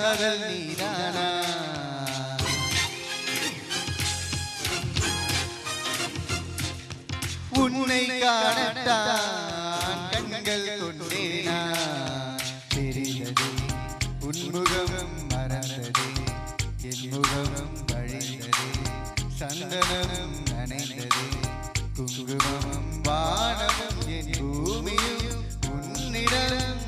காதல் நீதானா உன்னை காணத்தான் கண்கள் கொண்டேனா தெரிந்ததே உன்முகம் மறந்ததே என் முகம் வழிந்ததே சந்தனம் நனைந்ததே குங்குமம் வானமும் என் பூமியும் உன்னிடம்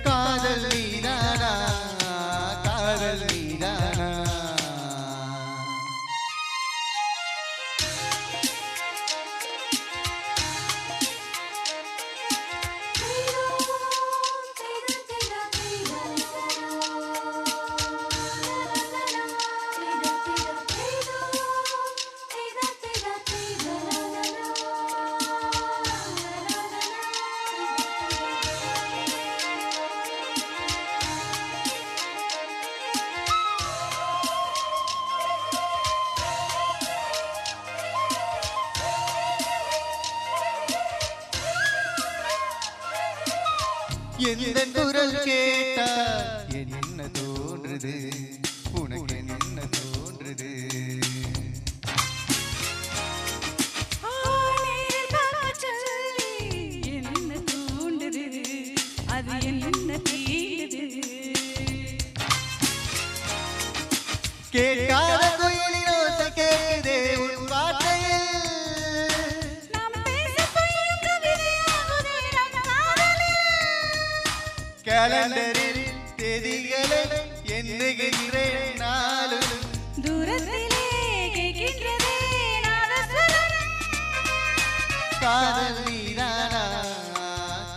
காதல் நீதானா காதல் நீதானா எந்த குரல் கேட்டால் என்ன தோன்றுது உனக்கு என்ன தோன்றுது என்ன தோன்றுது அது என்ன தீண்டுது கேட்காத குயிலின் ஓசை கேட்குதே உன் வார்த்தையில் கேலண்டரில் தேதிகளை எண்ணுகின்றேன் நாளும் தூரத்திலே கேட்கின்றதே நாதஸ்வரம் காதல் நீதானா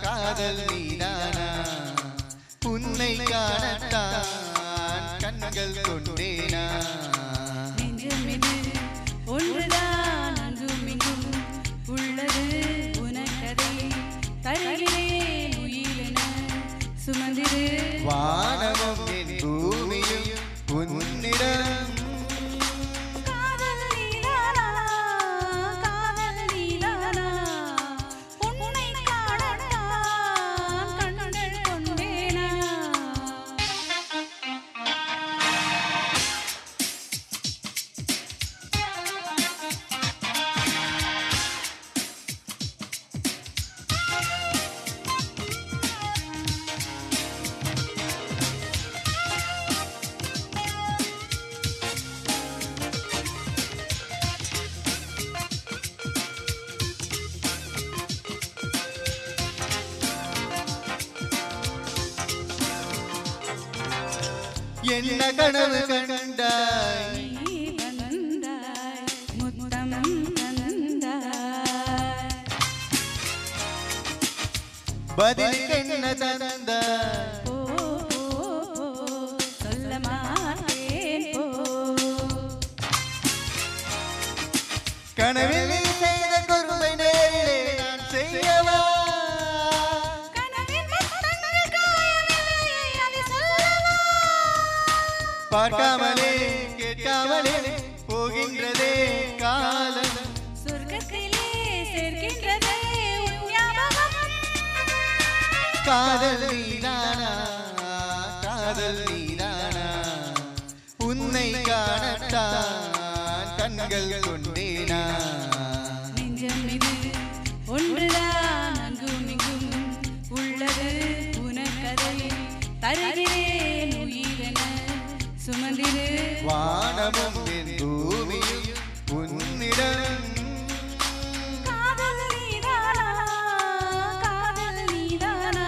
காதல் நீதானா உன்னை காணத்தான் கண்கள் கொண்டேனா நெஞ்சமிது ஒன்றுதான் அங்கும் இங்கும் உள்ளது உனக்கதை தருகிறேன் உயிரென சுமந்திரு வானமும் என் பூமியும் உன்னிடம் காதல் நீதானா காதல் நீதானா உன்னை காணத்தான் கண்கள் கொண்டேனா என்ன கனவு கண்டாய் நீ வந்தாய் முத்தம் தந்தாய் பதிலுக்கு என்ன தந்தாய் போ சொல்ல மாட்டேன் போ கனவில் நீ செய்த கொடுமை நேரிலே நான் செய்யவா கனவின் முத்தங்கள் காயவில்லை அதை சொல்லவா பார்க்காமலே கேட்காமலே போகின்றதே காலம் சொர்க்கத்திலே சேர்க்கின்றதே உன் ஞாபகம் காதல் நீதானா காதல் நீதானா உன்னை காணத்தான் கண்கள் கொண்டேனா நெஞ்சமிது ஒன்றுதான் அங்கும் இங்கும் உள்ளது உனக்கதை தருகிறேன் உயிரென சுமந்திரு வானமும் என் பூமியும் உன்னிடம் காதல் நீதானா காதல் நீதானா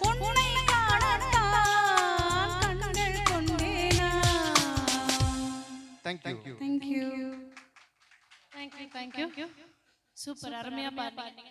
உன்னை காணத்தான் கண்கள் கொண்டேனா thank you Thank you. Thank you. Super. Aramaya பாடுனீங்க.